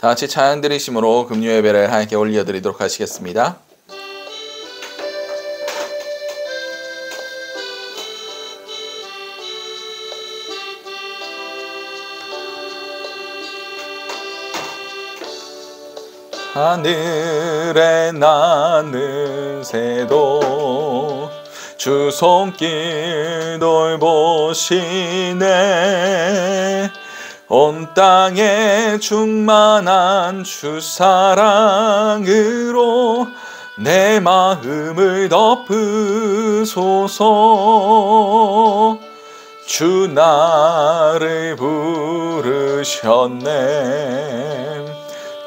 다 같이 찬양 드리심으로 금요 예배를 하나님께 올려드리도록 하시겠습니다. 하늘에 나는 새도 주 손길 돌보시네. 온 땅에 충만한 주 사랑으로 내 마음을 덮으소서. 주 나를 부르셨네.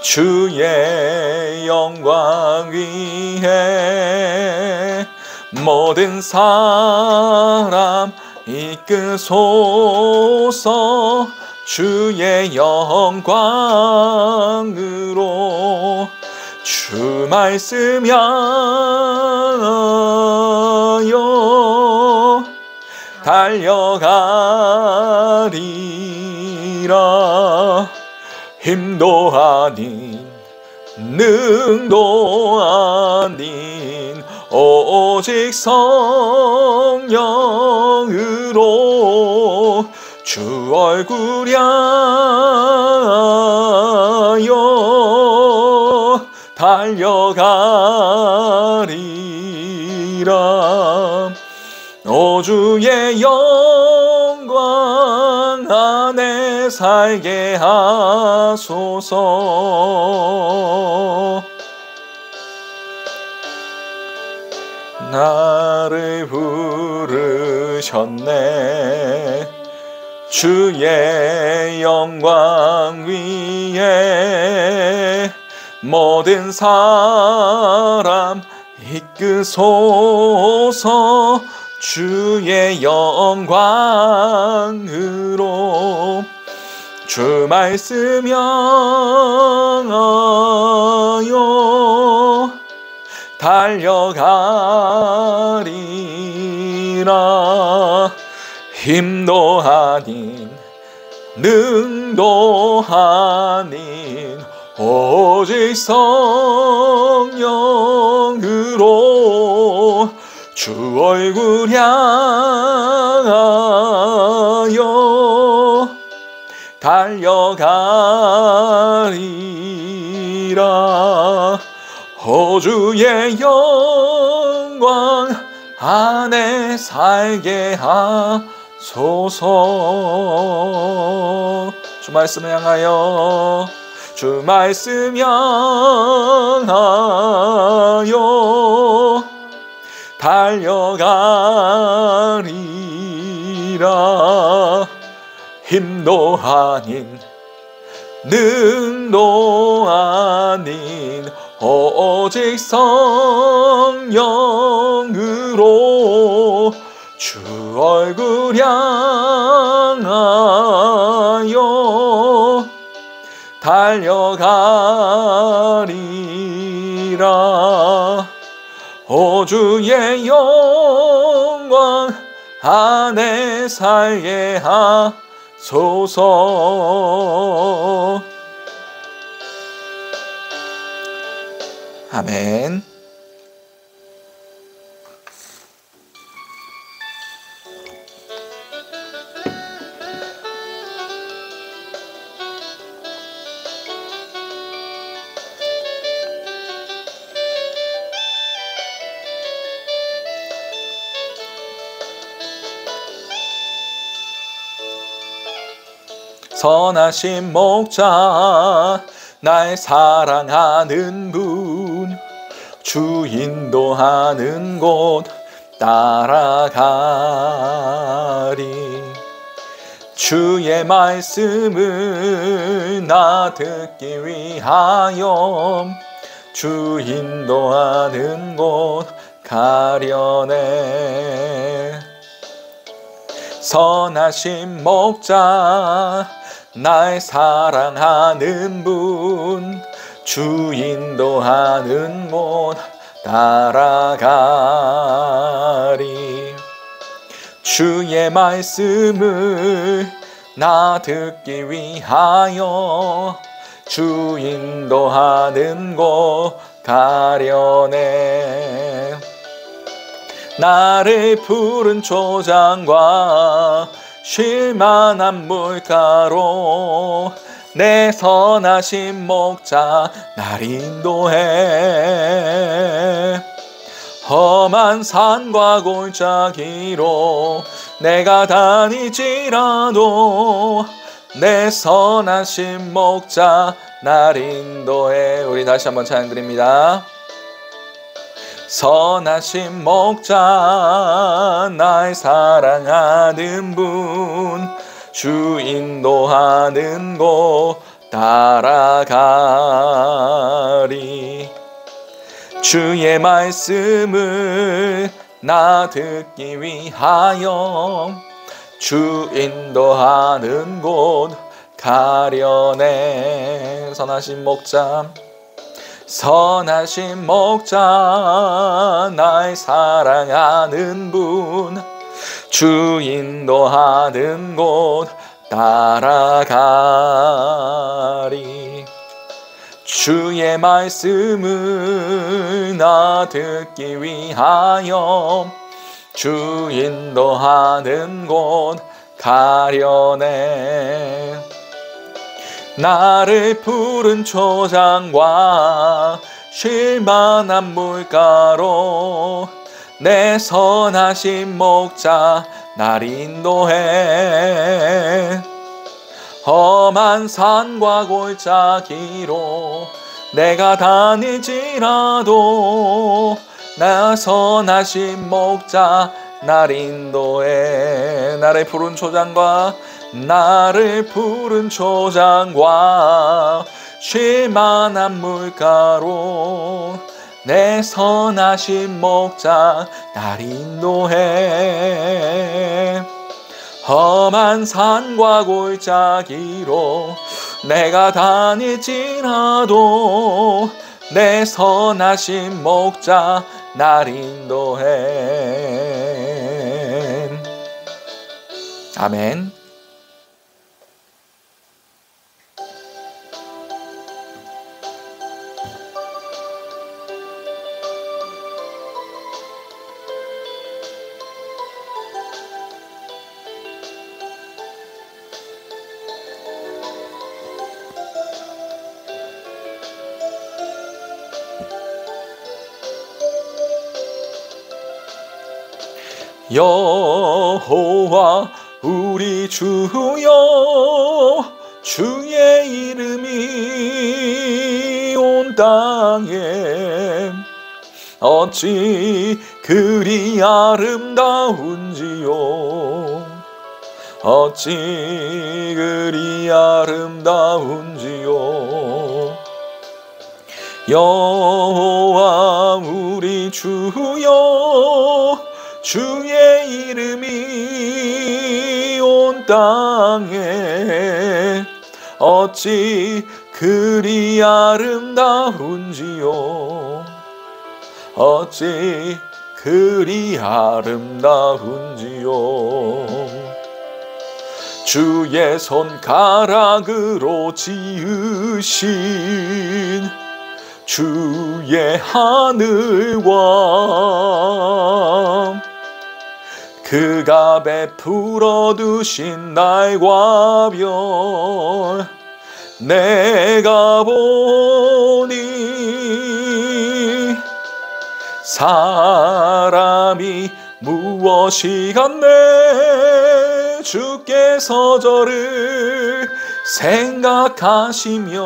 주의 영광 위에 모든 사람 이끄소서. 주의 영광으로 주 말씀 향하여 달려가리라. 힘도 아닌 능도 아닌 오직 성령으로 주 얼굴 향하여 달려가리라. 오 주의 영광 안에 살게 하소서. 나를 부르셨네. 주의 영광 위에 모든 사람 이끄소서. 주의 영광으로 주 말씀 향하여 달려가리라. 힘도 아닌 능도 아닌 오직 성령으로 주 얼굴 향하여 달려가리라. 오 주의 영광 안에 살게 하소서. 주 말씀을 향하여 주 말씀 향하여 달려가리라. 힘도 아닌 능도 아닌 오직 성령으로 주 얼굴 향하여 달려가리라. 오 주의 영광 안에 살게 하소서. 아멘. 선하신 목자 날 사랑하는 분 주 인도하는 곳 따라가리. 주의 말씀을 나 듣기 위하여 주 인도하는 곳 가려네. 선하신 목자 날 사랑하는 분 주 인도하는 곳 따라가리. 주의 말씀을 나 듣기 위하여 주 인도하는 곳 가려네. 나를 푸른 초장과 쉴만한 물가로 내 선하신 목자 날 인도해. 험한 산과 골짜기로 내가 다니지라도 내 선하신 목자 날 인도해. 우리 다시 한번 찬양 드립니다. 선하신 목자 날 사랑하는 분 주 인도하는 곳 따라가리. 주의 말씀을 나 듣기 위하여 주 인도하는 곳 가려네. 선하신 목자, 선하신 목자 날 사랑하는 분 주 인도하는 곳 따라가리. 주의 말씀을 나 듣기 위하여 주 인도하는 곳 가려네. 나를 푸른 초장과 쉴만한 물가로 내 선하신 목자 날 인도해. 험한 산과 골짜기로 내가 다닐지라도 나 선하신 목자 날 인도해. 나를 푸른 초장과 쉴만한 물가로 내 선하신 목자 날 인도해. 험한 산과 골짜기로 내가 다닐지라도 내 선하신 목자 날 인도해. 아멘. 여호와 우리 주여, 주의 이름이 온 땅에 어찌 그리 아름다운지요. 어찌 그리 아름다운지요. 여호와 우리 주여, 주의 이름이 온 땅에 어찌 그리 아름다운지요. 어찌 그리 아름다운지요. 주의 손가락으로 지으신 주의 하늘과 그가 베풀어 두신 달과 별 내가 보니 사람이 무엇이 같네. 주께서 저를 생각하시며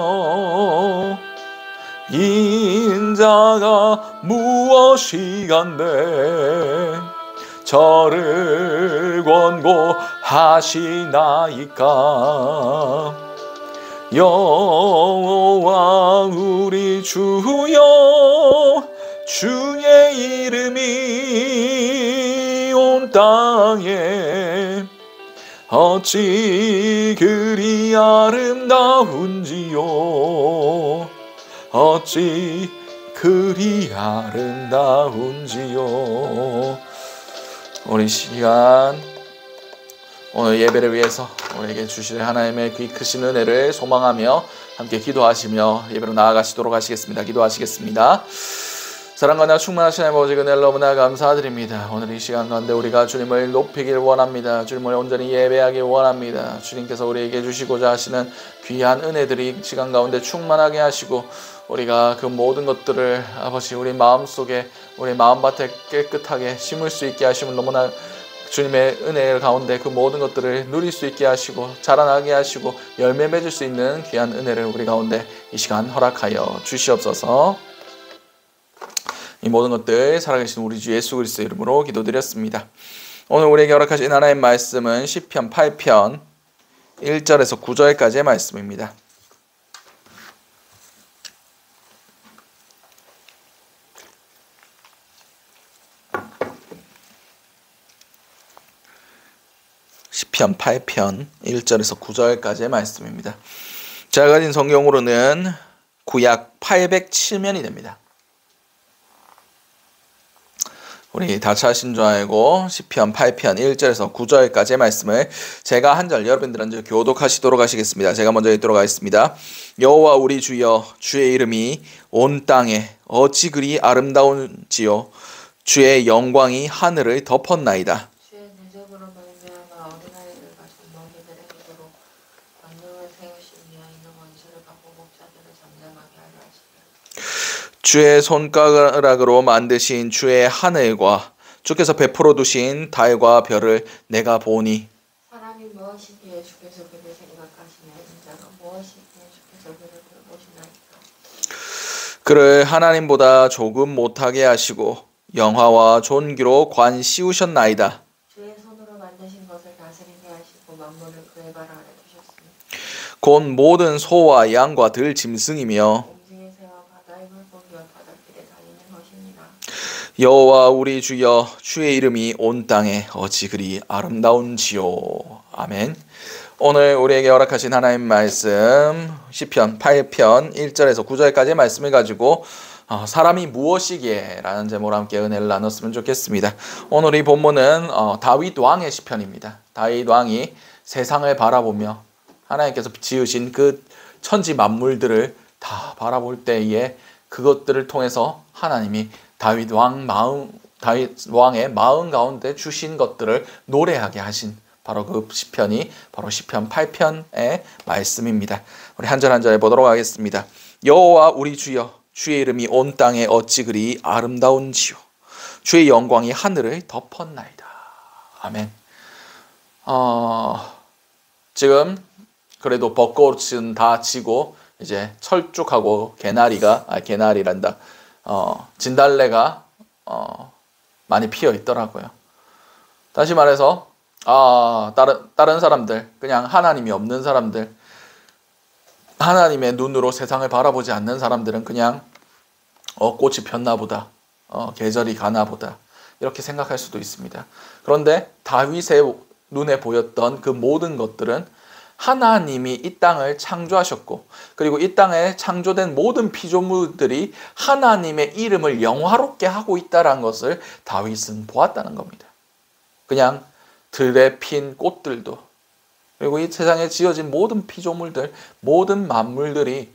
인자가 무엇이 간데 저를 권고하시나이까. 여호와 우리 주여, 주의 이름이 온 땅에 어찌 그리 아름다운지요. 어찌 그리 아름다운지요. 오늘 시간, 오늘 예배를 위해서 우리에게 주실 하나님의 귀 크신 은혜를 소망하며 함께 기도하시며 예배로 나아가시도록 하시겠습니다. 기도하시겠습니다. 사랑과 충만하신 아버지 은혜 너무나 감사드립니다. 오늘 이 시간 가운데 우리가 주님을 높이길 원합니다. 주님을 온전히 예배하길 원합니다. 주님께서 우리에게 주시고자 하시는 귀한 은혜들이 시간 가운데 충만하게 하시고 우리가 그 모든 것들을 아버지 우리 마음속에 우리 마음밭에 깨끗하게 심을 수 있게 하심을 너무나 주님의 은혜 가운데 그 모든 것들을 누릴 수 있게 하시고 자라나게 하시고 열매 맺을 수 있는 귀한 은혜를 우리 가운데 이 시간 허락하여 주시옵소서. 이 모든 것들 살아계신 우리 주 예수 그리스도의 이름으로 기도드렸습니다. 오늘 우리에게 허락하신 하나님의 말씀은 시편 8편 1절에서 9절까지의 말씀입니다. 시편 8편 1절에서 9절까지의 말씀입니다. 제가 가진 성경으로는 구약 807면이 됩니다. 우리 다 찾으신 줄 알고 시편 8편 1절에서 9절까지의 말씀을 제가 한 절 여러분들한테 교독하시도록 하시겠습니다. 제가 먼저 읽도록 하겠습니다. 여호와 우리 주여, 주의 이름이 온 땅에 어찌 그리 아름다운지요. 주의 영광이 하늘을 덮었나이다. 주의 대적으로 말미암아 어린아이를 가진 먹이들의 힘으로 만능을 세우시며 있는 원수를 갚고 목자들을 잠잠하게 하려 하시며 주의 손가락으로 만드신 주의 하늘과 주께서 베풀어 두신 달과 별을 내가 보니 사람이 무엇이기에 주께서 그를 생각하시며 인자가 무엇이기에 주께서 그를 돌보시나이까. 그를 하나님보다 조금 못하게 하시고 영화와 존귀로 관 씌우셨나이다. 주의 손으로 만드신 것을 다스리게 하시고 만물을 그의 발 아래 두셨으니 곧 모든 소와 양과 들 짐승이며 공중의 새와 바다의 물고기와 바닷길에 다니는 것이니라. 여호와 우리 주여, 주의 이름이 온 땅에 어찌 그리 아름다운지요. 아멘. 오늘 우리에게 허락하신 하나님 말씀 시편 8편 1절에서 9절까지의 말씀을 가지고 사람이 무엇이기에 라는 제목으로 함께 은혜를 나눴으면 좋겠습니다. 오늘 이 본문은 다윗 왕의 시편입니다. 다윗 왕이 세상을 바라보며 하나님께서 지으신 그 천지 만물들을 다 바라볼 때에 그것들을 통해서 하나님이 다윗 왕의 마음 가운데 주신 것들을 노래하게 하신 바로 그 시편이 바로 시편 8편의 말씀입니다. 우리 한 절 한 절 해보도록 하겠습니다. 여호와 우리 주여, 주의 이름이 온 땅에 어찌 그리 아름다운지요. 주의 영광이 하늘을 덮었나이다. 아멘. 지금 그래도 벚꽃은 다 지고 이제 철쭉하고 개나리란다. 진달래가 많이 피어 있더라고요. 다시 말해서 다른 사람들, 그냥 하나님이 없는 사람들, 하나님의 눈으로 세상을 바라보지 않는 사람들은 그냥 꽃이 폈나 보다, 계절이 가나 보다 이렇게 생각할 수도 있습니다. 그런데 다윗의 눈에 보였던 그 모든 것들은 하나님이 이 땅을 창조하셨고 그리고 이 땅에 창조된 모든 피조물들이 하나님의 이름을 영화롭게 하고 있다는 것을 다윗은 보았다는 겁니다. 그냥 들에 핀 꽃들도 그리고 이 세상에 지어진 모든 피조물들, 모든 만물들이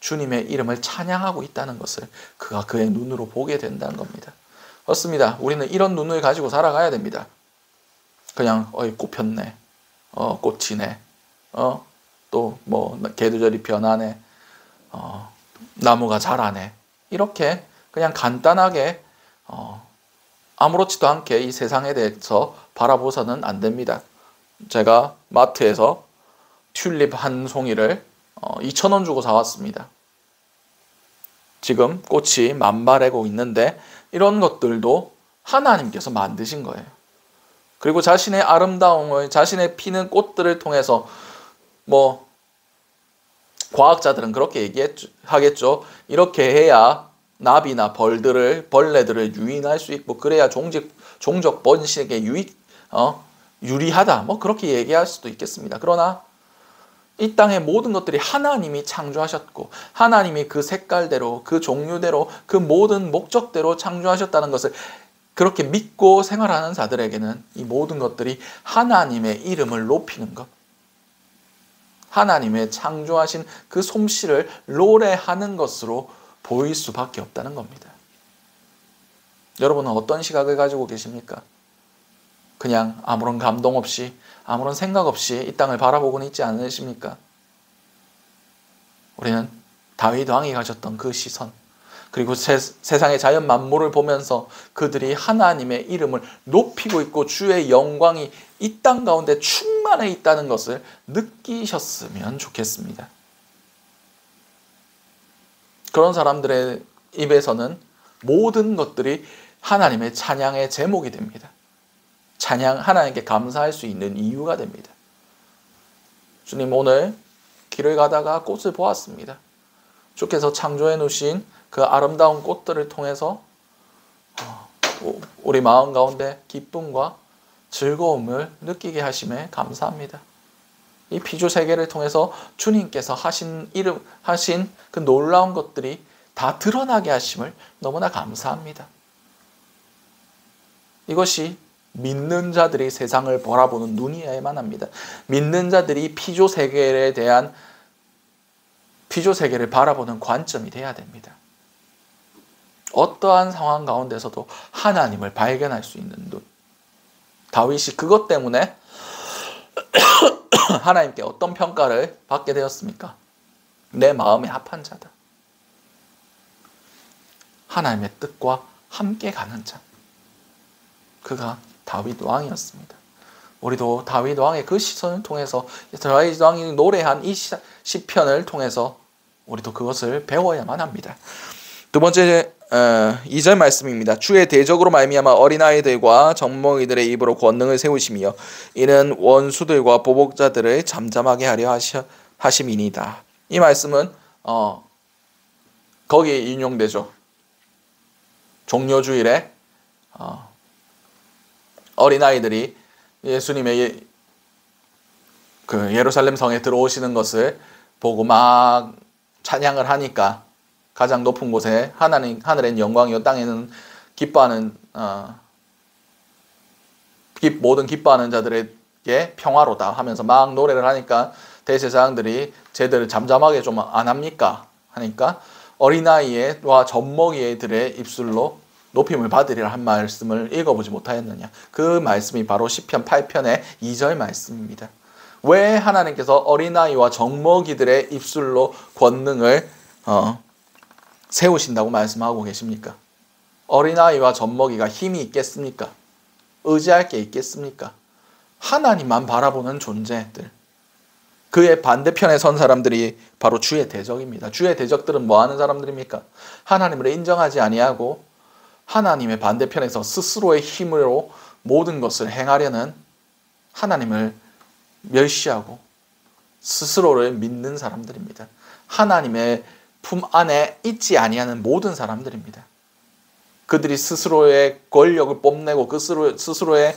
주님의 이름을 찬양하고 있다는 것을 그가 그의 눈으로 보게 된다는 겁니다. 그렇습니다. 우리는 이런 눈을 가지고 살아가야 됩니다. 그냥 꽃 폈네, 꽃이네, 또 뭐 계절이 변하네, 나무가 자라네, 이렇게 그냥 간단하게 아무렇지도 않게 이 세상에 대해서 바라보서는 안 됩니다. 제가 마트에서 튤립 한 송이를 2,000원 주고 사왔습니다. 지금 꽃이 만발하고 있는데 이런 것들도 하나님께서 만드신 거예요. 그리고 자신의 아름다움을, 자신의 피는 꽃들을 통해서 뭐 과학자들은 그렇게 하겠죠. 이렇게 해야 나비나 벌레들을 유인할 수 있고 그래야 종족 번식에 유리하다. 뭐 그렇게 얘기할 수도 있겠습니다. 그러나 이 땅의 모든 것들이 하나님이 창조하셨고 하나님이 그 색깔대로, 그 종류대로, 그 모든 목적대로 창조하셨다는 것을 그렇게 믿고 생활하는 자들에게는 이 모든 것들이 하나님의 이름을 높이는 것, 하나님의 창조하신 그 솜씨를 노래하는 것으로 보일 수밖에 없다는 겁니다. 여러분은 어떤 시각을 가지고 계십니까? 그냥 아무런 감동 없이, 아무런 생각 없이 이 땅을 바라보고는 있지 않으십니까? 우리는 다윗 왕이 가졌던 그 시선, 그리고 세상의 자연 만물을 보면서 그들이 하나님의 이름을 높이고 있고 주의 영광이 이 땅 가운데 충만해 있다는 것을 느끼셨으면 좋겠습니다. 그런 사람들의 입에서는 모든 것들이 하나님의 찬양의 제목이 됩니다. 하나님께 감사할 수 있는 이유가 됩니다. 주님, 오늘 길을 가다가 꽃을 보았습니다. 주께서 창조해 놓으신 그 아름다운 꽃들을 통해서 우리 마음 가운데 기쁨과 즐거움을 느끼게 하심에 감사합니다. 이 피조 세계를 통해서 주님께서 하신 그 놀라운 것들이 다 드러나게 하심을 너무나 감사합니다. 이것이 믿는 자들이 세상을 바라보는 눈이어야만 합니다. 믿는 자들이 피조 세계를 바라보는 관점이 돼야 됩니다. 어떠한 상황 가운데서도 하나님을 발견할 수 있는 눈. 다윗이 그것 때문에 하나님께 어떤 평가를 받게 되었습니까? 내 마음에 합한 자다. 하나님의 뜻과 함께 가는 자. 그가 다윗 왕이었습니다. 우리도 다윗 왕의 그 시선을 통해서, 다윗 왕이 노래한 이 시편을 통해서 우리도 그것을 배워야만 합니다. 두 번째 2절 말씀입니다. 주의 대적으로 말미암아 어린아이들과 젖먹이들의 입으로 권능을 세우시며 이는 원수들과 보복자들을 잠잠하게 하려 하심이니이다. 이 말씀은 거기에 인용되죠. 종려주일에 어린아이들이 예수님의 그 예루살렘 성에 들어오시는 것을 보고 막 찬양을 하니까 가장 높은 곳에 하늘엔 영광이요 땅에는 기뻐하는 모든 기뻐하는 자들에게 평화로다 하면서 막 노래를 하니까 대제사장들이 쟤들을 잠잠하게 좀 안 합니까? 하니까 어린아이와 젖먹이들의 입술로 높임을 받으리라 한 말씀을 읽어보지 못하였느냐. 그 말씀이 바로 시편 8편의 2절 말씀입니다. 왜 하나님께서 어린아이와 젖먹이들의 입술로 권능을 세우신다고 말씀하고 계십니까? 어린아이와 젖먹이가 힘이 있겠습니까? 의지할 게 있겠습니까? 하나님만 바라보는 존재들. 그의 반대편에 선 사람들이 바로 주의 대적입니다. 주의 대적들은 뭐 하는 사람들입니까? 하나님을 인정하지 아니하고 하나님의 반대편에서 스스로의 힘으로 모든 것을 행하려는, 하나님을 멸시하고 스스로를 믿는 사람들입니다. 하나님의 품 안에 있지 아니하는 모든 사람들입니다. 그들이 스스로의 권력을 뽐내고 스스로의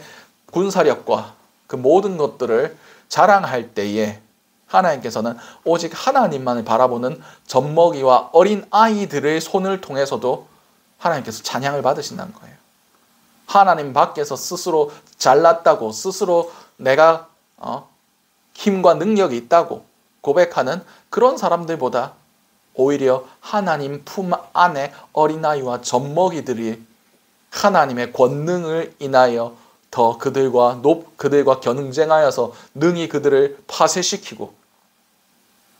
군사력과 그 모든 것들을 자랑할 때에 하나님께서는 오직 하나님만을 바라보는 젖먹이와 어린 아이들의 손을 통해서도 하나님께서 찬양을 받으신다는 거예요. 하나님 밖에서 스스로 잘났다고, 스스로 내가 힘과 능력이 있다고 고백하는 그런 사람들보다 오히려 하나님 품 안에 어린아이와 젖먹이들이 하나님의 권능을 인하여 더 그들과 견쟁하여서 능히 그들을 파쇄시키고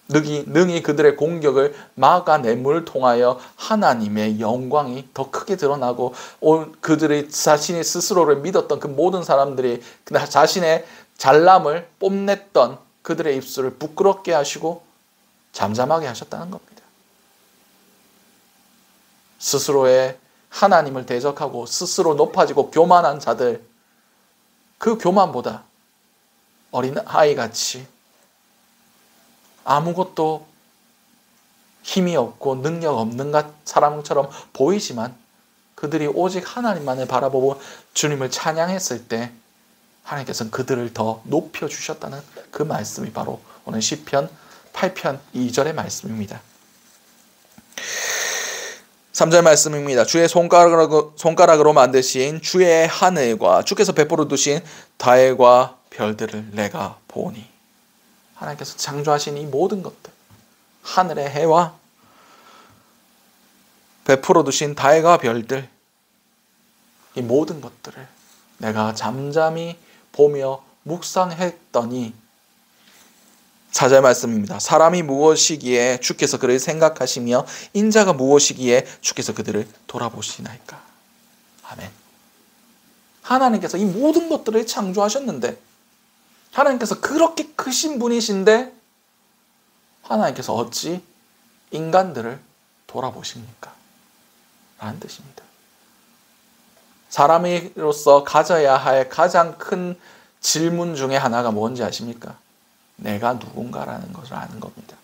능히 그들의 공격을 막아냄을 통하여 하나님의 영광이 더 크게 드러나고 그들이 자신이 스스로를 믿었던 그 모든 사람들이 자신의 잘남을 뽐냈던 그들의 입술을 부끄럽게 하시고 잠잠하게 하셨다는 겁니다. 스스로의 하나님을 대적하고 스스로 높아지고 교만한 자들, 그 교만보다 어린 아이같이 아무것도 힘이 없고 능력 없는 사람처럼 보이지만 그들이 오직 하나님만을 바라보고 주님을 찬양했을 때 하나님께서는 그들을 더 높여주셨다는 그 말씀이 바로 오늘 시편 8편 2절의 말씀입니다. 3절 말씀입니다. 주의 손가락으로 만드신 주의 하늘과 주께서 베풀어 두신 달과 별들을 내가 보니. 하나님께서 창조하신 이 모든 것들, 하늘의 해와 베풀어 두신 달과 별들, 이 모든 것들을 내가 잠잠히 보며 묵상했더니 4절 말씀입니다. 사람이 무엇이기에 주께서 그를 생각하시며 인자가 무엇이기에 주께서 그들을 돌아보시나이까. 아멘. 하나님께서 이 모든 것들을 창조하셨는데, 하나님께서 그렇게 크신 분이신데 하나님께서 어찌 인간들을 돌아보십니까? 라는 뜻입니다. 사람으로서 가져야 할 가장 큰 질문 중에 하나가 뭔지 아십니까? 내가 누군가라는 것을 아는 겁니다.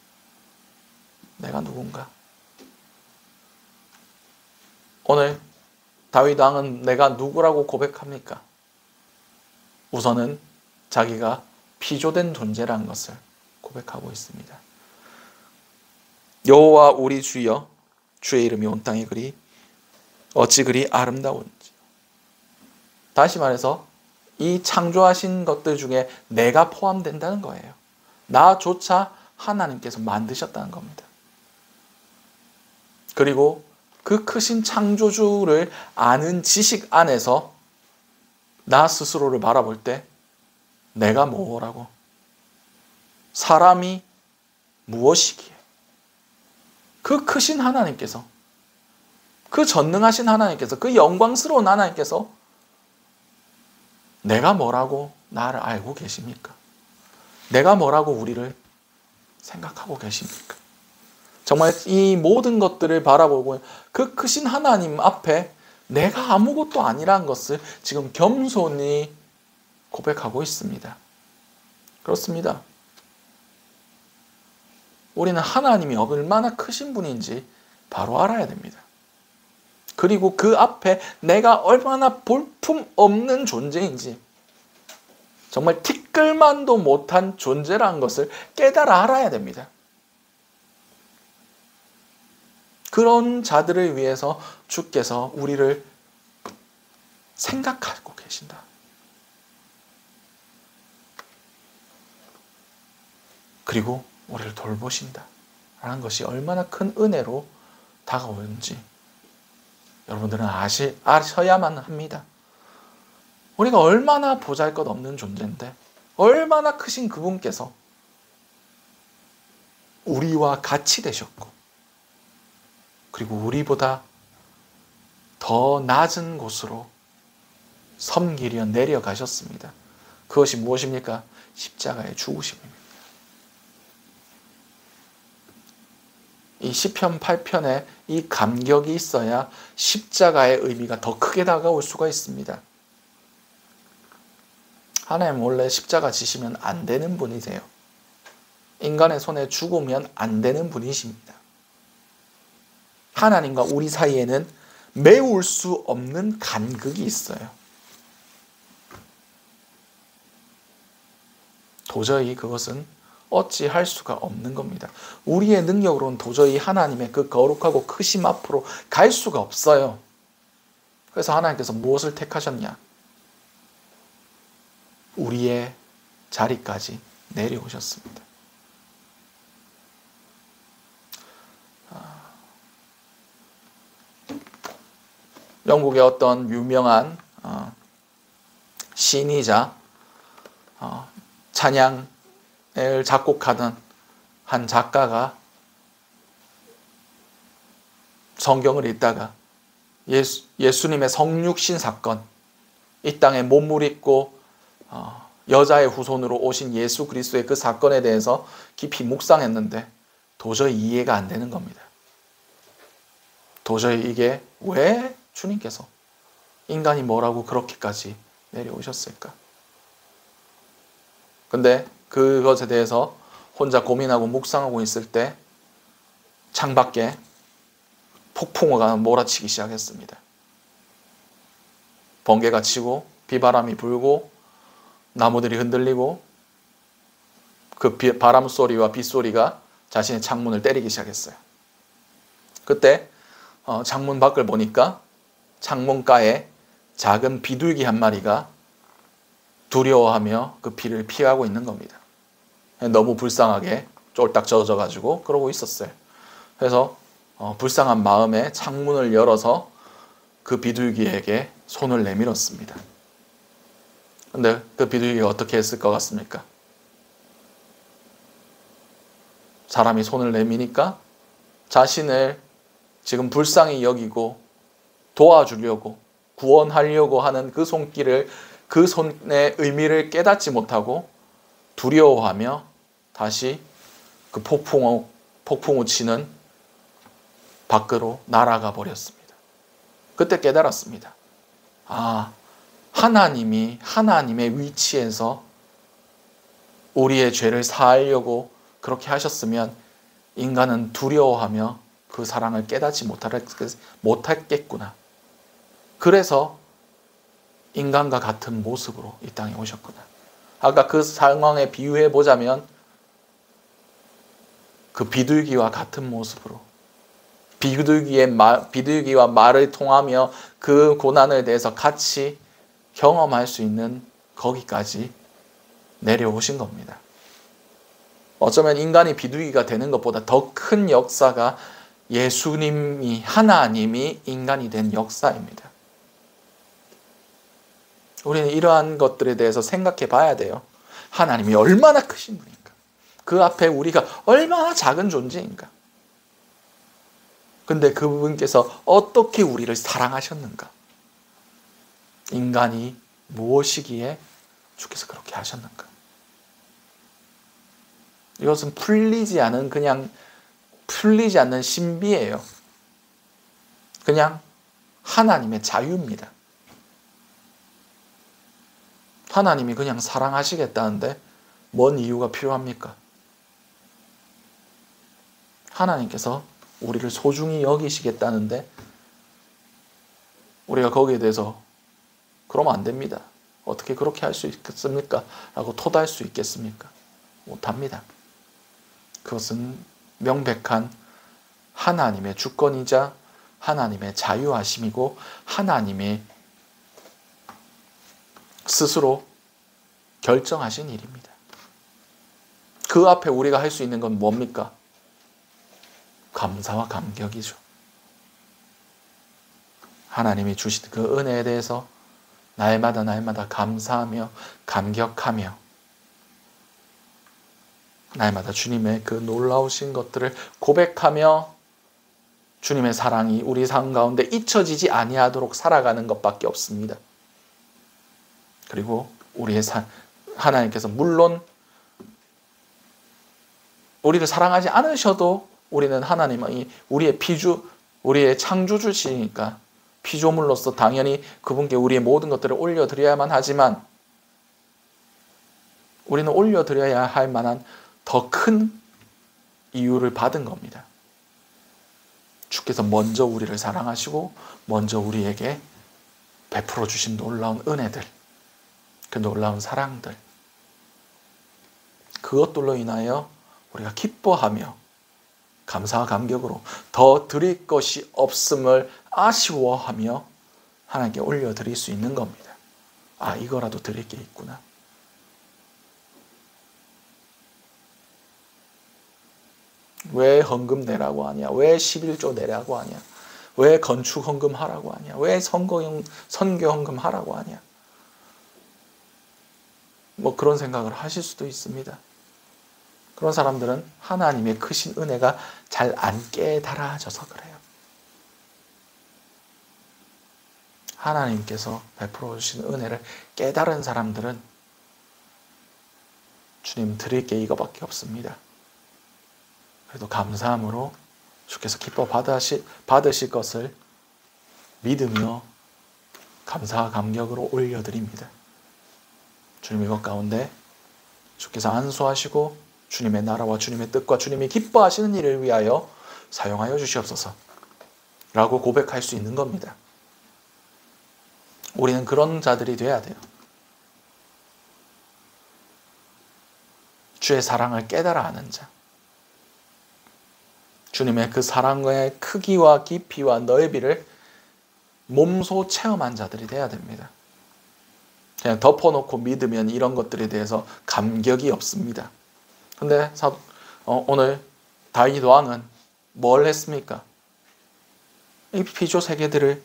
내가 누군가? 오늘 다윗 왕은 내가 누구라고 고백합니까? 우선은 자기가 피조된 존재라는 것을 고백하고 있습니다. 여호와 우리 주여, 주의 이름이 온 땅에 어찌 그리 아름다운지. 다시 말해서 이 창조하신 것들 중에 내가 포함된다는 거예요. 나조차 하나님께서 만드셨다는 겁니다. 그리고 그 크신 창조주를 아는 지식 안에서 나 스스로를 바라볼 때 내가 뭐라고? 사람이 무엇이기에? 그 크신 하나님께서, 그 전능하신 하나님께서, 그 영광스러운 하나님께서 내가 뭐라고 나를 알고 계십니까? 내가 뭐라고 우리를 생각하고 계십니까? 정말 이 모든 것들을 바라보고 그 크신 하나님 앞에 내가 아무것도 아니라는 것을 지금 겸손히 고백하고 있습니다. 그렇습니다. 우리는 하나님이 얼마나 크신 분인지 바로 알아야 됩니다. 그리고 그 앞에 내가 얼마나 볼품없는 존재인지, 정말 티끌만도 못한 존재라는 것을 깨달아 알아야 됩니다. 그런 자들을 위해서 주께서 우리를 생각하고 계신다. 그리고 우리를 돌보신다. 라는 것이 얼마나 큰 은혜로 다가오는지 여러분들은 아셔야만 합니다. 우리가 얼마나 보잘것없는 존재인데, 얼마나 크신 그분께서 우리와 같이 되셨고, 그리고 우리보다 더 낮은 곳으로 섬기려 내려가셨습니다. 그것이 무엇입니까? 십자가의 죽으심입니다. 이 시편 8편에 이 감격이 있어야 십자가의 의미가 더 크게 다가올 수가 있습니다. 하나님 원래 십자가 지시면 안 되는 분이세요. 인간의 손에 죽으면 안 되는 분이십니다. 하나님과 우리 사이에는 메울 수 없는 간극이 있어요. 도저히 그것은 어찌할 수가 없는 겁니다. 우리의 능력으로는 도저히 하나님의 그 거룩하고 크심 앞으로 갈 수가 없어요. 그래서 하나님께서 무엇을 택하셨냐? 우리의 자리까지 내려오셨습니다. 영국의 어떤 유명한 시인이자 찬양을 작곡하던 한 작가가 성경을 읽다가 예수님의 성육신 사건, 이 땅에 몸을 입고 여자의 후손으로 오신 예수 그리스도의 그 사건에 대해서 깊이 묵상했는데 도저히 이해가 안 되는 겁니다. 도저히 이게 왜 주님께서 인간이 뭐라고 그렇게까지 내려오셨을까? 근데 그것에 대해서 혼자 고민하고 묵상하고 있을 때 창밖에 폭풍우가 몰아치기 시작했습니다. 번개가 치고 비바람이 불고 나무들이 흔들리고 그 바람 소리와 빗소리가 자신의 창문을 때리기 시작했어요. 그때 창문 밖을 보니까 창문가에 작은 비둘기 한 마리가 두려워하며 그 비를 피하고 있는 겁니다. 너무 불쌍하게 쫄딱 젖어가지고 그러고 있었어요. 그래서 불쌍한 마음에 창문을 열어서 그 비둘기에게 손을 내밀었습니다. 근데 그 비둘기가 어떻게 했을 것 같습니까? 사람이 손을 내미니까 자신을 지금 불쌍히 여기고 도와주려고 구원하려고 하는 그 손길을, 그 손의 의미를 깨닫지 못하고 두려워하며 다시 그 폭풍우 치는 밖으로 날아가 버렸습니다. 그때 깨달았습니다. 하나님이 하나님의 위치에서 우리의 죄를 사하려고 그렇게 하셨으면 인간은 두려워하며 그 사랑을 깨닫지 못했겠구나. 그래서 인간과 같은 모습으로 이 땅에 오셨구나. 아까 그 상황에 비유해 보자면 그 비둘기와 같은 모습으로 비둘기와 말을 통하며 그 고난을 대해서 같이 경험할 수 있는 거기까지 내려오신 겁니다. 어쩌면 인간이 비둘기가 되는 것보다 더 큰 역사가 예수님이, 하나님이 인간이 된 역사입니다. 우리는 이러한 것들에 대해서 생각해 봐야 돼요. 하나님이 얼마나 크신 분인가? 그 앞에 우리가 얼마나 작은 존재인가? 근데 그분께서 어떻게 우리를 사랑하셨는가? 인간이 무엇이기에 주께서 그렇게 하셨는가? 이것은 풀리지 않는 신비예요. 그냥 하나님의 자유입니다. 하나님이 그냥 사랑하시겠다는데 뭔 이유가 필요합니까? 하나님께서 우리를 소중히 여기시겠다는데 우리가 거기에 대해서 그러면 안 됩니다. 어떻게 그렇게 할 수 있겠습니까? 라고 토달할 수 있겠습니까? 못합니다. 그것은 명백한 하나님의 주권이자 하나님의 자유하심이고 하나님의 스스로 결정하신 일입니다. 그 앞에 우리가 할 수 있는 건 뭡니까? 감사와 감격이죠. 하나님이 주신 그 은혜에 대해서 날마다 감사하며 감격하며 날마다 주님의 그 놀라우신 것들을 고백하며 주님의 사랑이 우리 삶 가운데 잊혀지지 아니하도록 살아가는 것밖에 없습니다. 그리고 하나님께서 물론 우리를 사랑하지 않으셔도 우리는 하나님이 우리의 창조주시니까 피조물로서 당연히 그분께 우리의 모든 것들을 올려드려야만 하지만 우리는 올려드려야 할 만한 더 큰 이유를 받은 겁니다. 주께서 먼저 우리를 사랑하시고 먼저 우리에게 베풀어 주신 놀라운 은혜들, 그 놀라운 사랑들, 그것들로 인하여 우리가 기뻐하며 감사와 감격으로 더 드릴 것이 없음을 아쉬워하며 하나님께 올려드릴 수 있는 겁니다. 이거라도 드릴 게 있구나. 왜 헌금 내라고 하냐? 왜 11조 내라고 하냐? 왜 건축 헌금 하라고 하냐? 왜 선교 헌금 하라고 하냐? 그런 생각을 하실 수도 있습니다. 그런 사람들은 하나님의 크신 은혜가 잘 안 깨달아져서 그래요. 하나님께서 베풀어 주신 은혜를 깨달은 사람들은 주님 드릴 게 이거밖에 없습니다. 그래도 감사함으로 주께서 기뻐 받으실 것을 믿으며 감사와 감격으로 올려드립니다. 주님 이것 가운데 주께서 안수하시고 주님의 나라와 주님의 뜻과 주님이 기뻐하시는 일을 위하여 사용하여 주시옵소서 라고 고백할 수 있는 겁니다. 우리는 그런 자들이 돼야 돼요. 주의 사랑을 깨달아 아는 자, 주님의 그 사랑의 크기와 깊이와 넓이를 몸소 체험한 자들이 돼야 됩니다. 그냥 덮어놓고 믿으면 이런 것들에 대해서 감격이 없습니다. 근데 오늘 다윗 왕은 뭘 했습니까? 이 피조 세계들을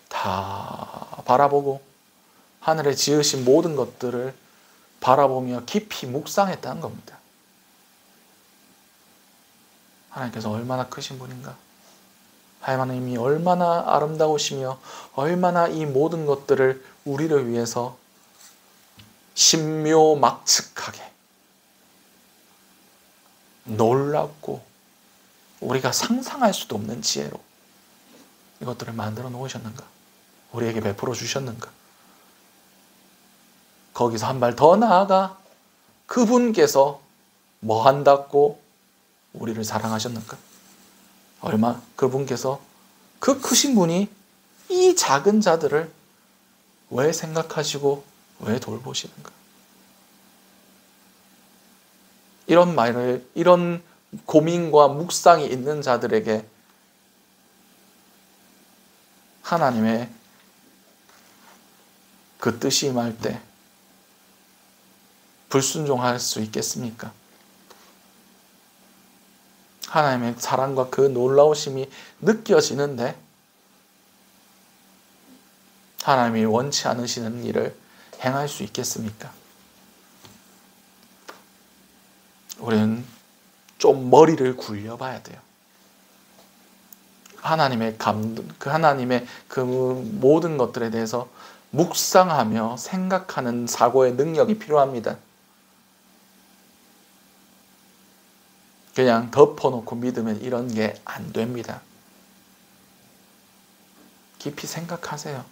다 바라보고 하늘에 지으신 모든 것들을 바라보며 깊이 묵상했다는 겁니다. 하나님께서 얼마나 크신 분인가? 하나님이 얼마나 아름다우시며 얼마나 이 모든 것들을 우리를 위해서 신묘막측하게 놀랍고 우리가 상상할 수도 없는 지혜로 이것들을 만들어 놓으셨는가? 우리에게 베풀어 주셨는가? 거기서 한 발 더 나아가 그분께서 뭐 한다고 우리를 사랑하셨는가? 그분께서 그 크신 분이 이 작은 자들을 왜 생각하시고 왜 돌보시는가? 이런 고민과 묵상이 있는 자들에게 하나님의 그 뜻이 임할 때 불순종할 수 있겠습니까? 하나님의 사랑과 그 놀라우심이 느껴지는데 하나님이 원치 않으시는 일을 행할 수 있겠습니까? 우리는 좀 머리를 굴려봐야 돼요. 하나님의 그 모든 것들에 대해서 묵상하며 생각하는 사고의 능력이 필요합니다. 그냥 덮어놓고 믿으면 이런 게 안 됩니다. 깊이 생각하세요.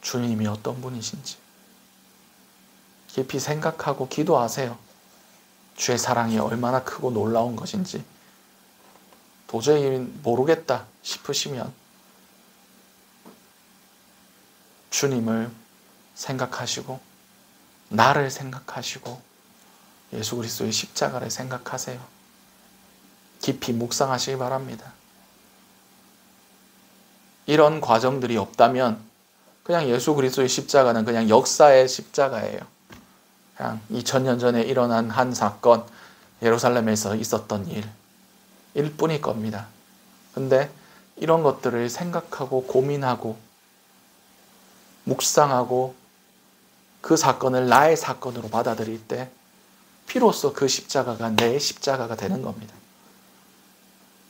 주님이 어떤 분이신지. 깊이 생각하고 기도하세요. 주의 사랑이 얼마나 크고 놀라운 것인지. 도저히 모르겠다 싶으시면 주님을 생각하시고 나를 생각하시고 예수 그리스도의 십자가를 생각하세요. 깊이 묵상하시기 바랍니다. 이런 과정들이 없다면 그냥 예수 그리스도의 십자가는 그냥 역사의 십자가예요. 그냥 2000년 전에 일어난 한 사건, 예루살렘에서 있었던 일 뿐일 겁니다. 근데 이런 것들을 생각하고 고민하고 묵상하고 그 사건을 나의 사건으로 받아들일 때 비로소 그 십자가가 내 십자가가 되는 겁니다.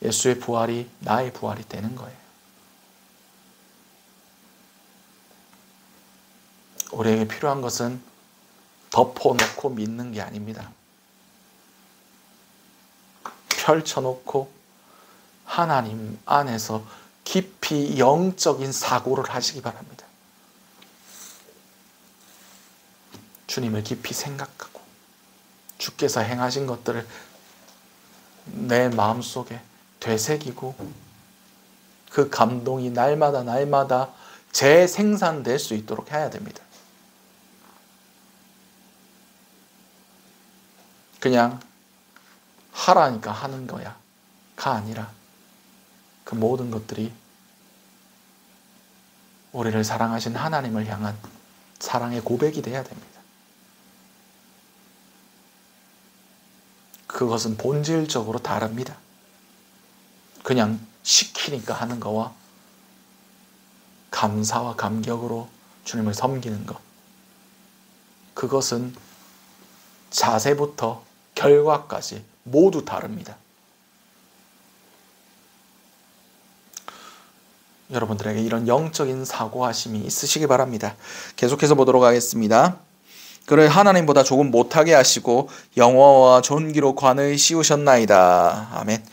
예수의 부활이 나의 부활이 되는 거예요. 우리에게 필요한 것은 덮어놓고 믿는 게 아닙니다. 펼쳐놓고 하나님 안에서 깊이 영적인 사고를 하시기 바랍니다. 주님을 깊이 생각하고 주께서 행하신 것들을 내 마음속에 되새기고 그 감동이 날마다 재생산될 수 있도록 해야 됩니다. 그냥 하라니까 하는 거야가 아니라 그 모든 것들이 우리를 사랑하신 하나님을 향한 사랑의 고백이 돼야 됩니다. 그것은 본질적으로 다릅니다. 그냥 시키니까 하는 거와 감사와 감격으로 주님을 섬기는 것. 그것은 자세부터 결과까지 모두 다릅니다. 여러분들에게 이런 영적인 사고하심이 있으시기 바랍니다. 계속해서 보도록 하겠습니다. 그를 하나님보다 조금 못하게 하시고 영화와 존귀로 관을 씌우셨나이다. 아멘.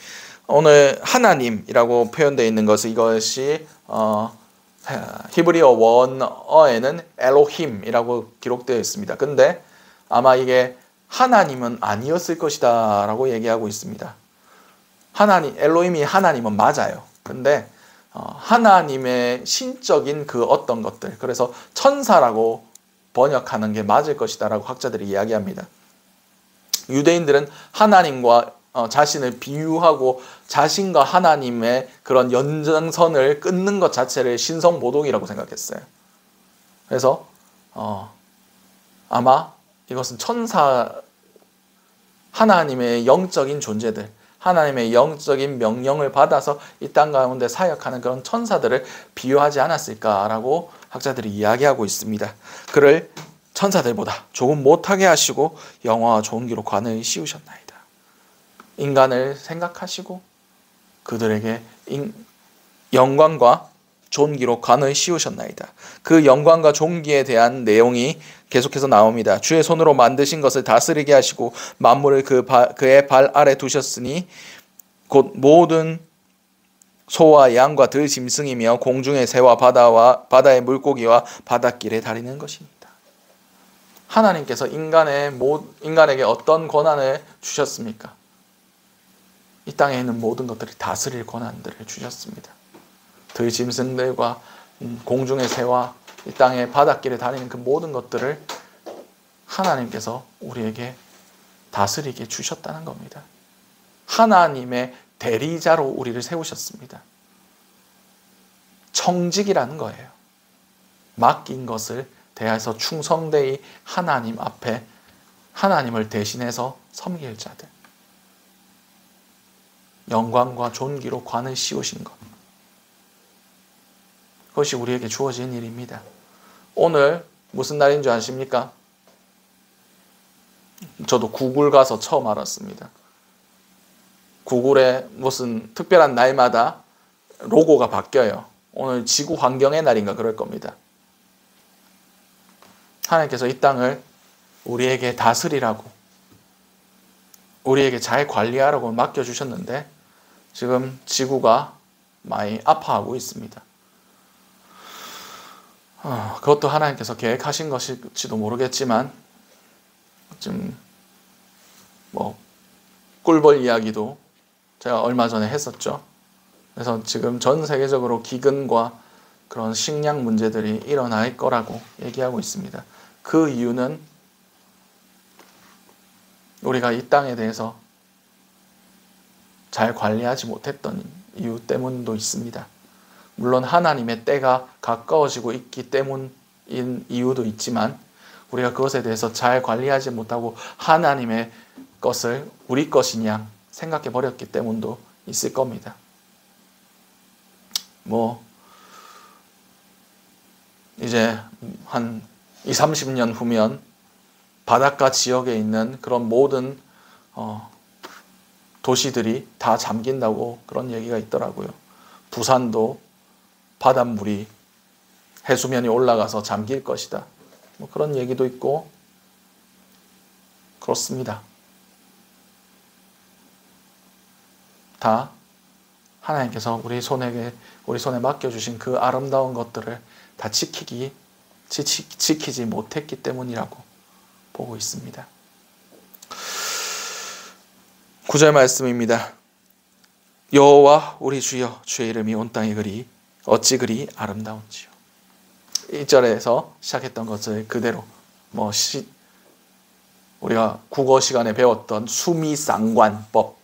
오늘 하나님이라고 표현되어 있는 것은 이것이 히브리어 원어에는 엘로힘이라고 기록되어 있습니다. 근데 아마 이게 하나님은 아니었을 것이다 라고 얘기하고 있습니다. 엘로힘이 하나님은 맞아요. 근데 하나님의 신적인 그 어떤 것들, 그래서 천사라고 번역하는 게 맞을 것이다 라고 학자들이 이야기합니다. 유대인들은 하나님과 자신을 비유하고 자신과 하나님의 그런 연장선을 끊는 것 자체를 신성모독이라고 생각했어요. 그래서 아마 이것은 천사 하나님의 영적인 존재들, 하나님의 영적인 명령을 받아서 이 땅 가운데 사역하는 그런 천사들을 비유하지 않았을까라고 학자들이 이야기하고 있습니다. 그를 천사들보다 조금 못하게 하시고 영화와 좋은 기로 관을 씌우셨나이다. 인간을 생각하시고 그들에게 영광과 존귀로 관을 씌우셨나이다. 그 영광과 존귀에 대한 내용이 계속해서 나옵니다. 주의 손으로 만드신 것을 다스리게 하시고 만물을 그의 발 아래 두셨으니 곧 모든 소와 양과 들 짐승이며 공중의 새와 바다의 물고기와 바닷길에 다니는 것입니다. 하나님께서 인간에게 어떤 권한을 주셨습니까? 이 땅에 있는 모든 것들을 다스릴 권한들을 주셨습니다. 들 짐승들과 공중의 새와 이 땅의 바닷길에 다니는 그 모든 것들을 하나님께서 우리에게 다스리게 주셨다는 겁니다. 하나님의 대리자로 우리를 세우셨습니다. 청직이라는 거예요. 맡긴 것을 대해서 충성되이 하나님 앞에 하나님을 대신해서 섬길 자들. 영광과 존귀로 관을 씌우신 것. 그것이 우리에게 주어진 일입니다. 오늘 무슨 날인 줄 아십니까? 저도 구글 가서 처음 알았습니다. 구글에 무슨 특별한 날마다 로고가 바뀌어요. 오늘 지구 환경의 날인가 그럴 겁니다. 하나님께서 이 땅을 우리에게 다스리라고, 우리에게 잘 관리하라고 맡겨주셨는데 지금 지구가 많이 아파하고 있습니다. 그것도 하나님께서 계획하신 것일지도 모르겠지만 좀 꿀벌 이야기도 제가 얼마 전에 했었죠. 그래서 지금 전 세계적으로 기근과 그런 식량 문제들이 일어날 거라고 얘기하고 있습니다. 그 이유는 우리가 이 땅에 대해서 잘 관리하지 못했던 이유 때문도 있습니다. 물론 하나님의 때가 가까워지고 있기 때문인 이유도 있지만 우리가 그것에 대해서 잘 관리하지 못하고 하나님의 것을 우리 것이냐 생각해 버렸기 때문도 있을 겁니다. 이제 한 20, 30년 후면 바닷가 지역에 있는 그런 모든 도시들이 다 잠긴다고 그런 얘기가 있더라고요. 부산도 바닷물이 해수면이 올라가서 잠길 것이다. 그런 얘기도 있고 그렇습니다. 다 하나님께서 우리 손에 맡겨주신 그 아름다운 것들을 다 지키지 못했기 때문이라고 보고 있습니다. 9절 말씀입니다. 여호와 우리 주여 주의 이름이 온 땅에 어찌 그리 아름다운지요. 1절에서 시작했던 것을 그대로 우리가 국어 시간에 배웠던 수미상관법이라고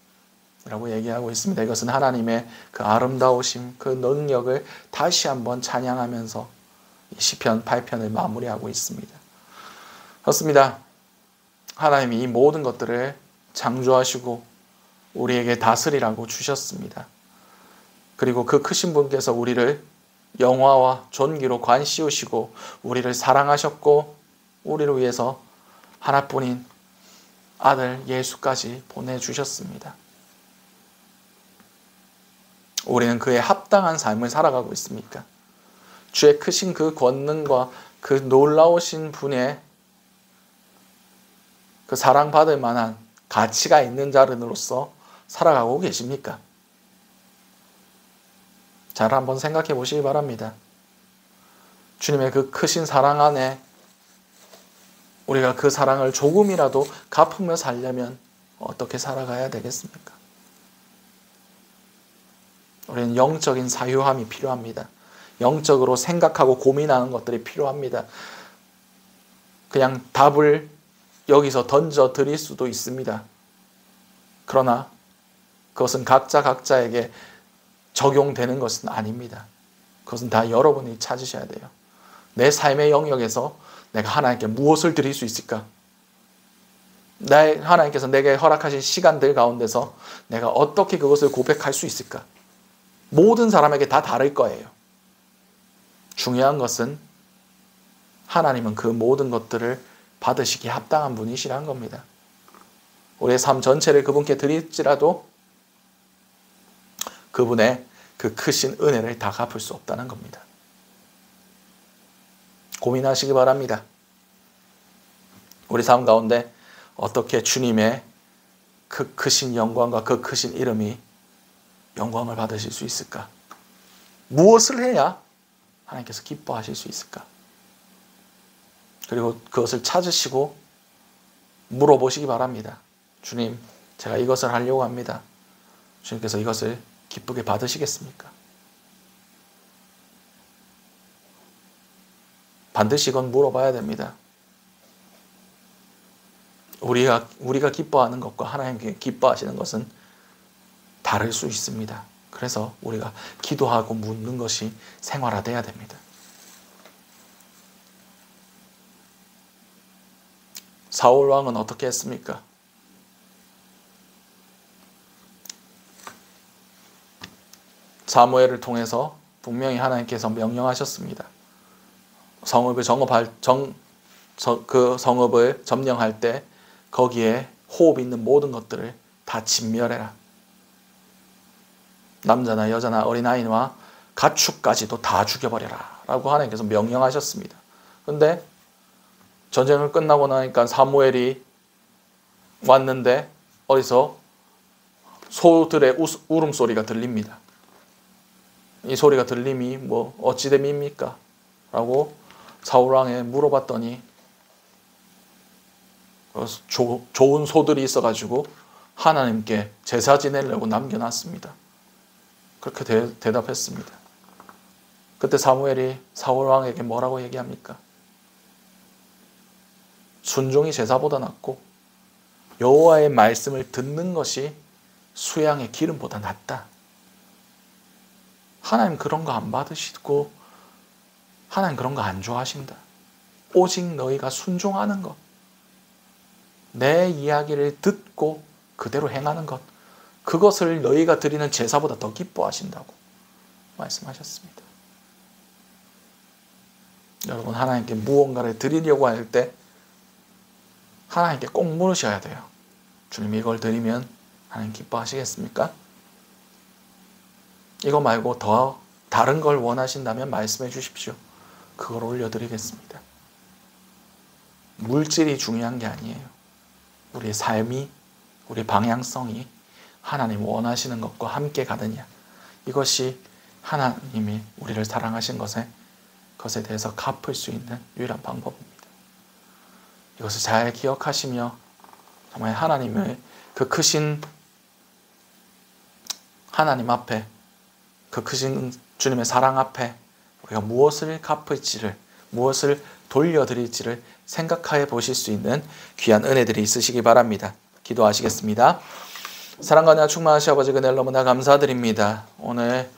얘기하고 있습니다. 이것은 하나님의 그 아름다우심, 그 능력을 다시 한번 찬양하면서 시편 8편을 마무리하고 있습니다. 그렇습니다. 하나님이 이 모든 것들을 창조하시고 우리에게 다스리라고 주셨습니다. 그리고 그 크신 분께서 우리를 영화와 존귀로 관 씌우시고 우리를 사랑하셨고 우리를 위해서 하나뿐인 아들 예수까지 보내주셨습니다. 우리는 그에 합당한 삶을 살아가고 있습니까? 주의 크신 그 권능과 그 놀라우신 분의 그 사랑받을 만한 가치가 있는 자로서 살아가고 계십니까? 잘 한번 생각해 보시기 바랍니다. 주님의 그 크신 사랑 안에 우리가 그 사랑을 조금이라도 갚으며 살려면 어떻게 살아가야 되겠습니까? 우리는 영적인 사유함이 필요합니다. 영적으로 생각하고 고민하는 것들이 필요합니다. 그냥 답을 여기서 던져 드릴 수도 있습니다. 그러나 그것은 각자에게 적용되는 것은 아닙니다. 그것은 다 여러분이 찾으셔야 돼요. 내 삶의 영역에서 내가 하나님께 무엇을 드릴 수 있을까? 하나님께서 내게 허락하신 시간들 가운데서 내가 어떻게 그것을 고백할 수 있을까? 모든 사람에게 다 다를 거예요. 중요한 것은 하나님은 그 모든 것들을 받으시기에 합당한 분이시라는 겁니다. 우리의 삶 전체를 그분께 드릴지라도 그분의 그 크신 은혜를 다 갚을 수 없다는 겁니다. 고민하시기 바랍니다. 우리 삶 가운데 어떻게 주님의 그 크신 영광과 그 크신 이름이 영광을 받으실 수 있을까? 무엇을 해야 하나님께서 기뻐하실 수 있을까? 그리고 그것을 찾으시고 물어보시기 바랍니다. 주님, 제가 이것을 하려고 합니다. 주님께서 이것을 기쁘게 받으시겠습니까? 반드시 이건 물어봐야 됩니다. 우리가 기뻐하는 것과 하나님께 기뻐하시는 것은 다를 수 있습니다. 그래서 우리가 기도하고 묻는 것이 생활화돼야 됩니다. 사울 왕은 어떻게 했습니까? 사무엘을 통해서 분명히 하나님께서 명령하셨습니다. 성읍을 그 성읍을 점령할 때 거기에 호흡 있는 모든 것들을 다 진멸해라. 남자나 여자나 어린아이와 가축까지도 다 죽여버려라 라고 하나님께서 명령하셨습니다. 그런데 전쟁을 끝나고 나니까 사무엘이 왔는데 어디서 소들의 울음소리가 들립니다. 이 소리가 들림이 뭐 어찌 됨입니까? 라고 사울왕에 물어봤더니 좋은 소들이 있어가지고 하나님께 제사 지내려고 남겨놨습니다. 그렇게 대답했습니다. 그때 사무엘이 사울왕에게 뭐라고 얘기합니까? 순종이 제사보다 낫고 여호와의 말씀을 듣는 것이 수양의 기름보다 낫다. 하나님 그런 거 안 받으시고 하나님 그런 거 안 좋아하신다. 오직 너희가 순종하는 것, 내 이야기를 듣고 그대로 행하는 것, 그것을 너희가 드리는 제사보다 더 기뻐하신다고 말씀하셨습니다. 여러분, 하나님께 무언가를 드리려고 할 때 하나님께 꼭 물으셔야 돼요. 주님, 이걸 드리면 하나님 기뻐하시겠습니까? 이거 말고 더 다른 걸 원하신다면 말씀해 주십시오. 그걸 올려드리겠습니다. 물질이 중요한 게 아니에요. 우리의 삶이, 우리의 방향성이 하나님 원하시는 것과 함께 가느냐, 이것이 하나님이 우리를 사랑하신 것에 대해서 갚을 수 있는 유일한 방법입니다. 이것을 잘 기억하시며 정말 하나님의 그 크신 하나님 앞에, 그 크신 주님의 사랑 앞에 우리가 무엇을 갚을지를, 무엇을 돌려드릴지를 생각해 보실 수 있는 귀한 은혜들이 있으시기 바랍니다. 기도하시겠습니다. 사랑과 은혜가 충만하신 아버지, 그늘 너무나 감사드립니다. 오늘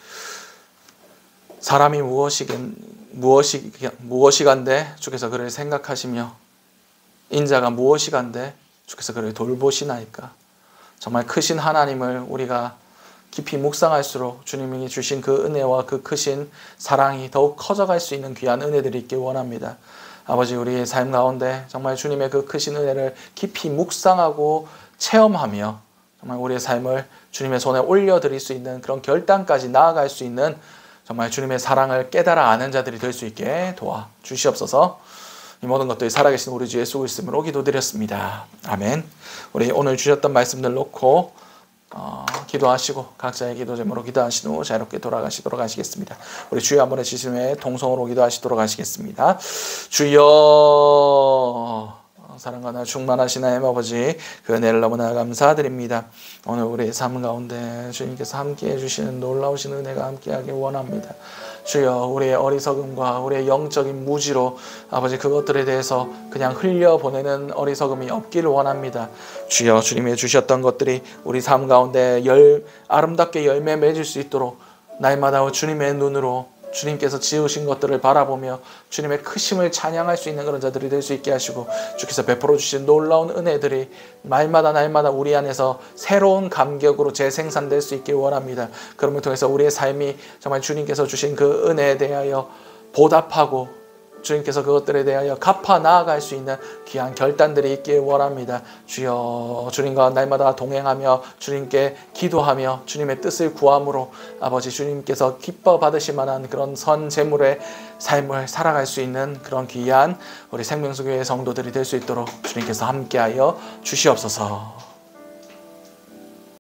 사람이 무엇이간데 주께서 그를 생각하시며 인자가 무엇이간데 주께서 그를 돌보시나이까. 정말 크신 하나님을 우리가 깊이 묵상할수록 주님이 주신 그 은혜와 그 크신 사랑이 더욱 커져갈 수 있는 귀한 은혜들이 있길 원합니다. 아버지, 우리의 삶 가운데 정말 주님의 그 크신 은혜를 깊이 묵상하고 체험하며 정말 우리의 삶을 주님의 손에 올려드릴 수 있는 그런 결단까지 나아갈 수 있는 정말 주님의 사랑을 깨달아 아는 자들이 될 수 있게 도와 주시옵소서. 이 모든 것들이 살아계신 우리 주 예수 그리스도로 기도드렸습니다. 아멘. 우리 오늘 주셨던 말씀들 놓고 기도하시고 각자의 기도 제목으로 기도하신 후 자유롭게 돌아가시도록 하시겠습니다. 우리 주여 한 번의 지심에 동성으로 기도하시도록 하시겠습니다. 주여, 사랑과 나 충만하신 하나님 아버지, 그 은혜를 너무나 감사드립니다. 오늘 우리의 삶 가운데 주님께서 함께해 주시는 놀라우신 은혜가 함께하길 원합니다. 주여, 우리의 어리석음과 우리의 영적인 무지로 아버지 그것들에 대해서 그냥 흘려보내는 어리석음이 없기를 원합니다. 주여, 주님이 주셨던 것들이 우리 삶 가운데 아름답게 열매 맺을 수 있도록 날마다 주님의 눈으로 주님께서 지으신 것들을 바라보며 주님의 크심을 찬양할 수 있는 그런 자들이 될 수 있게 하시고, 주께서 베풀어 주신 놀라운 은혜들이 날마다 우리 안에서 새로운 감격으로 재생산될 수 있길 원합니다. 그럼을 통해서 우리의 삶이 정말 주님께서 주신 그 은혜에 대하여 보답하고 주님께서 그것들에 대하여 갚아 나아갈 수 있는 귀한 결단들이 있길 원합니다. 주여, 주님과 날마다 동행하며 주님께 기도하며 주님의 뜻을 구함으로 아버지 주님께서 기뻐 받으실 만한 그런 선 제물의 삶을 살아갈 수 있는 그런 귀한 우리 생명수교회 성도들이 될 수 있도록 주님께서 함께하여 주시옵소서.